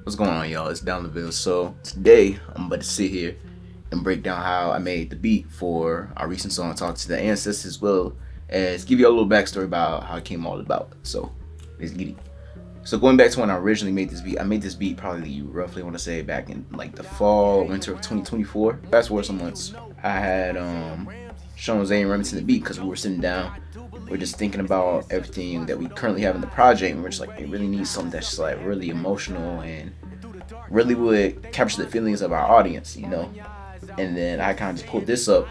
What's going on, y'all? It's down Lyvell. So today I'm about to sit here and break down how I made the beat for our recent song "Talk to the Ancestors," as well as give you a little backstory about how it came all about. So let's get it. So going back to when I originally made this beat, I made this beat probably roughly I want to say back in like the fall, winter of 2024. Fast forward some months, I had shown Zay and Remington the beat because we were sitting down. We're just thinking about everything that we currently have in the project, and we're just like, it really needs something that's just like really emotional and really would capture the feelings of our audience, you know. And then I kind of just pulled this up,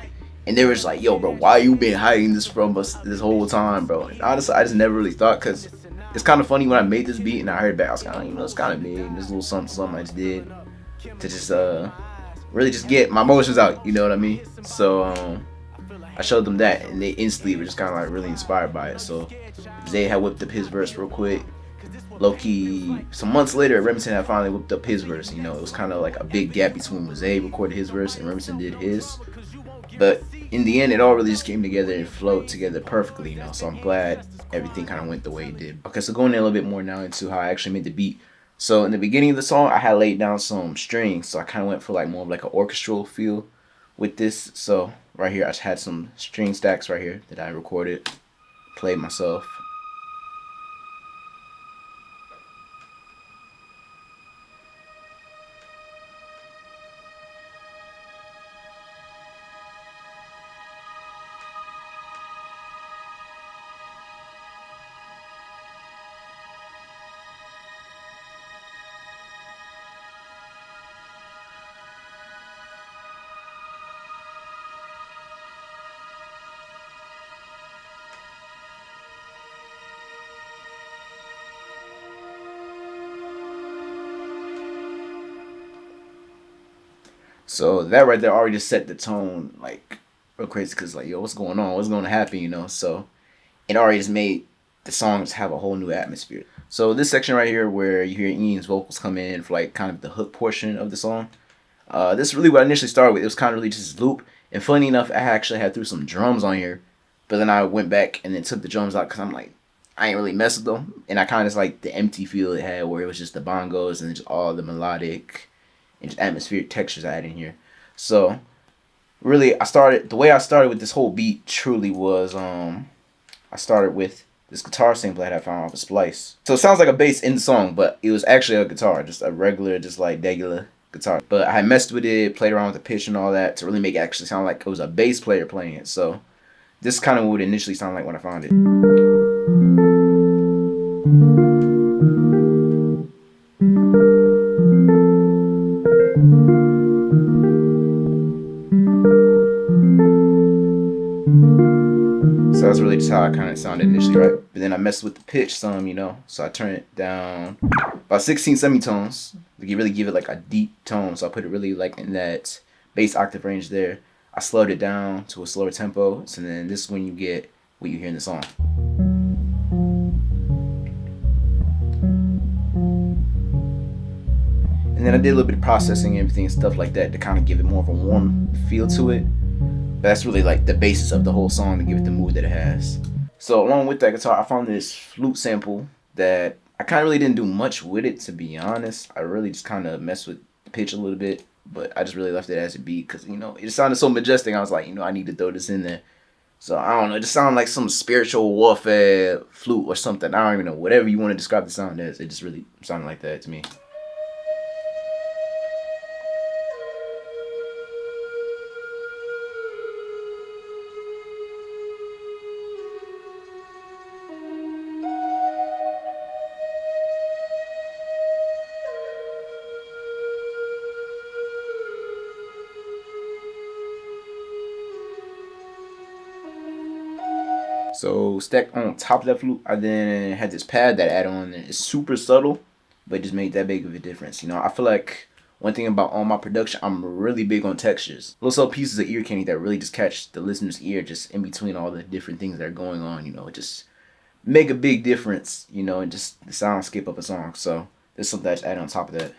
and they were just like, "Yo, bro, why you been hiding this from us this whole time, bro?" And honestly, I just never really thought, cause it's kind of funny when I made this beat and I heard it back. I was kind of, it's kind of big. This little something, something I just did to just really just get my emotions out. You know what I mean? So I showed them that, and they instantly were just kind of like really inspired by it. So Zay had whipped up his verse real quick. Low key, some months later, Remington had finally whipped up his verse. You know, it was kind of like a big gap between when Zay recorded his verse and Remington did his. But in the end, it all really just came together and flowed together perfectly. You know, so I'm glad everything kind of went the way it did. Okay, so going in a little bit more now into how I actually made the beat. So in the beginning of the song, I had laid down some strings, so I kind of went for like more of like an orchestral feel with this. So right here, I just had some string stacks right here that I recorded, played myself. So that right there already just set the tone like real crazy, because like, yo, what's going on? What's going to happen? You know, so it already just made the songs have a whole new atmosphere. So this section right here where you hear Ian's vocals come in for like kind of the hook portion of the song. This is really what I initially started with. It was kind of really just loop. And funny enough, I actually had threw some drums on here, but then I went back and then took the drums out because I'm like, I ain't really mess with them. And I kind of just like the empty feel it had where it was just the bongos and just all the melodic and just atmospheric textures I had in here. So really, the way I started with this whole beat truly was I started with this guitar sample that I found off a splice. So it sounds like a bass in the song, but it was actually a guitar, just a regular, just like regular guitar. But I messed with it, played around with the pitch and all that to really make it actually sound like it was a bass player playing it. So this is kind of what it initially sounded like when I found it. So that's really just how I kind of sounded initially, right? But then I messed with the pitch some, you know. So I turned it down about 16 semitones to really give it like a deep tone. So I put it really like in that bass octave range there. I slowed it down to a slower tempo. So then this is when you get what you hear in the song. And then I did a little bit of processing and everything and stuff like that to kind of give it more of a warm feel to it. But that's really like the basis of the whole song to give it the mood that it has. So along with that guitar, I found this flute sample that I kind of really didn't do much with it, to be honest. I really just kind of messed with the pitch a little bit, but I just really left it as a beat because, you know, it sounded so majestic. I was like, you know, I need to throw this in there. So I don't know, it just sounded like some spiritual warfare flute or something. I don't even know, whatever you want to describe the sound as. It just really sounded like that to me. So stacked on top of that flute, I then had this pad that I add on. It's super subtle, but it just made that big of a difference. You know, I feel like one thing about all my production, I'm really big on textures. Little subtle pieces of ear candy that really just catch the listener's ear just in between all the different things that are going on. You know, it just make a big difference, you know, and just the soundscape of a song. So there's something that's added on top of that.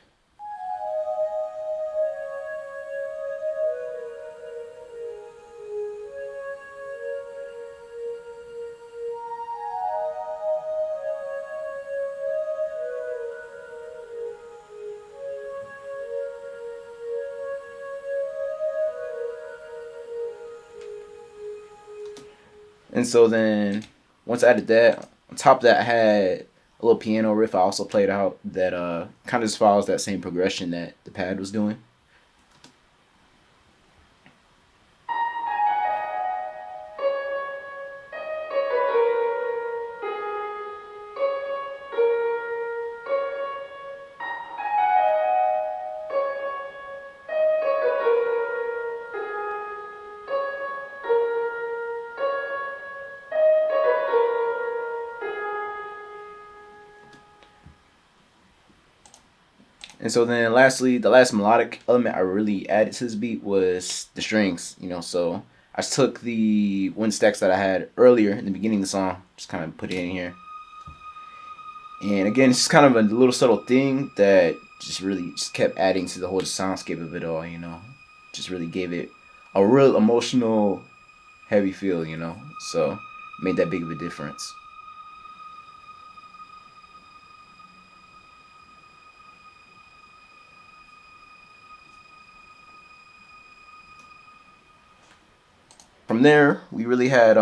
And so then once I added that, on top of that I had a little piano riff I also played out that kind of just follows that same progression that the pad was doing. And so then lastly, the last melodic element I really added to this beat was the strings, so I just took the wind stacks that I had earlier in the beginning of the song, just kind of put it in here. And again, it's just kind of a little subtle thing that just really just kept adding to the whole soundscape of it all, Just really gave it a real emotional, heavy feel, So made that big of a difference. From there, we really had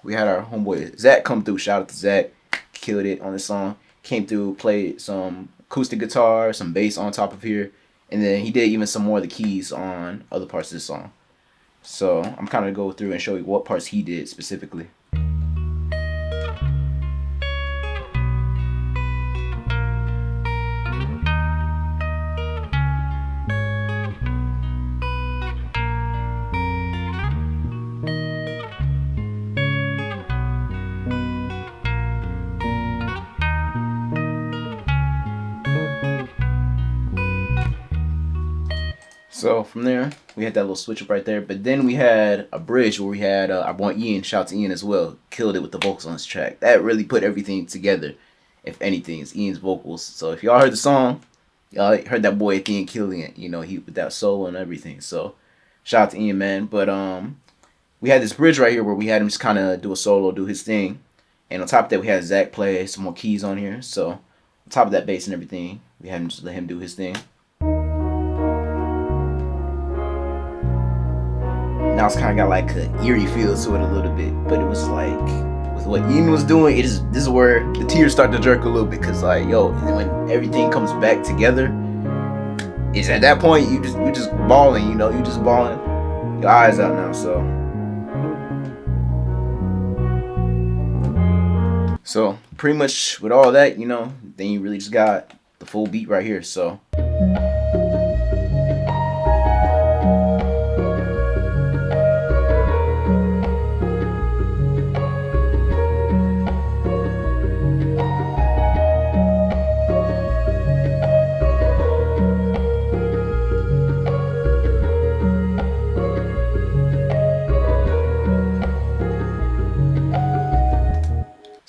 we had our homeboy Zach come through. Shout out to Zach, killed it on this song. Came through, played some acoustic guitar, some bass on top of here, and then he did even some more of the keys on other parts of the song. So I'm kind of go through and show you what parts he did specifically. So from there, we had that little switch up right there. But then we had a bridge where we had our boy Ian, shout out to Ian as well, killed it with the vocals on this track. That really put everything together. If anything, it's Ian's vocals. So if y'all heard the song, y'all heard that boy Ian killing it. He with that solo and everything. So shout out to Ian, man. But we had this bridge right here where we had him just kind of do a solo, do his thing. And on top of that, we had Zach play some more keys on here. So on top of that bass and everything, we had him just let him do his thing. Now it's kind of got like an eerie feel to it a little bit, but it was like with what Ian was doing, this is where the tears start to jerk a little bit, because like when everything comes back together, it's at that point you just bawling, you just bawling your eyes out now. So pretty much with all that, then you really just got the full beat right here. So.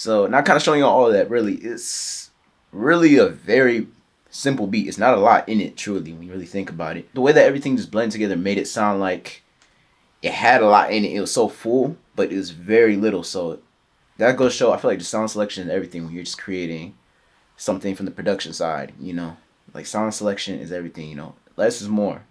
So now kind of showing you all of that, really, it's really a very simple beat. It's not a lot in it, truly, when you really think about it. The way that everything just blended together made it sound like it had a lot in it. It was so full, but it was very little. So that goes to show, I feel like the sound selection and everything, when you're just creating something from the production side, like sound selection is everything, less is more.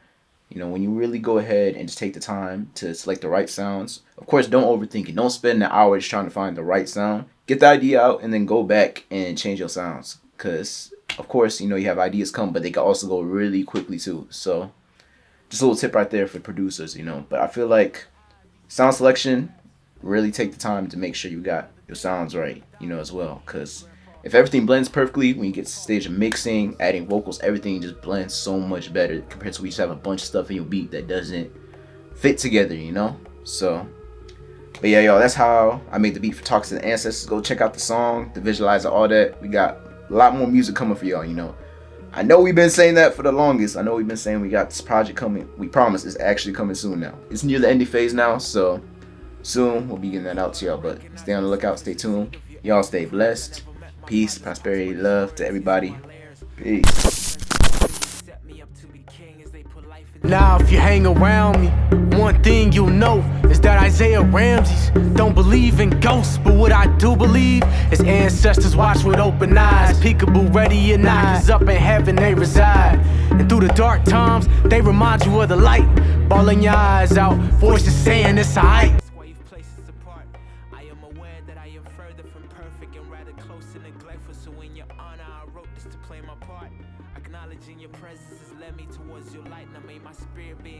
When you really go ahead and just take the time to select the right sounds. Of course, don't overthink it. Don't spend an hour just trying to find the right sound. Get the idea out and then go back and change your sounds. Because, of course, you have ideas come, but they can also go really quickly too. So, just a little tip right there for producers, But I feel like sound selection, really take the time to make sure you got your sounds right, as well. Because if everything blends perfectly, when you get to the stage of mixing, adding vocals, everything just blends so much better compared to when you just have a bunch of stuff in your beat that doesn't fit together, So, but yeah, y'all, that's how I made the beat for Talk to the Ancestors. Go check out the song, the visualizer, all that. We got a lot more music coming for y'all, I know we've been saying that for the longest. I know we've been saying we got this project coming. We promise it's actually coming soon now. It's near the ending phase now, so soon we'll be getting that out to y'all. But stay on the lookout, stay tuned. Y'all stay blessed. Peace, prosperity, love to everybody. Peace. Now if you hang around me, one thing you'll know is that Isaiah Ramses don't believe in ghosts, but what I do believe is ancestors watch with open eyes. Peekaboo ready or not, 'cause up in heaven they reside. And through the dark times, they remind you of the light. Bawling your eyes out, voices saying it's alright. So in your honor, I wrote this to play my part. Acknowledging your presence has led me towards your light, and I made my spirit be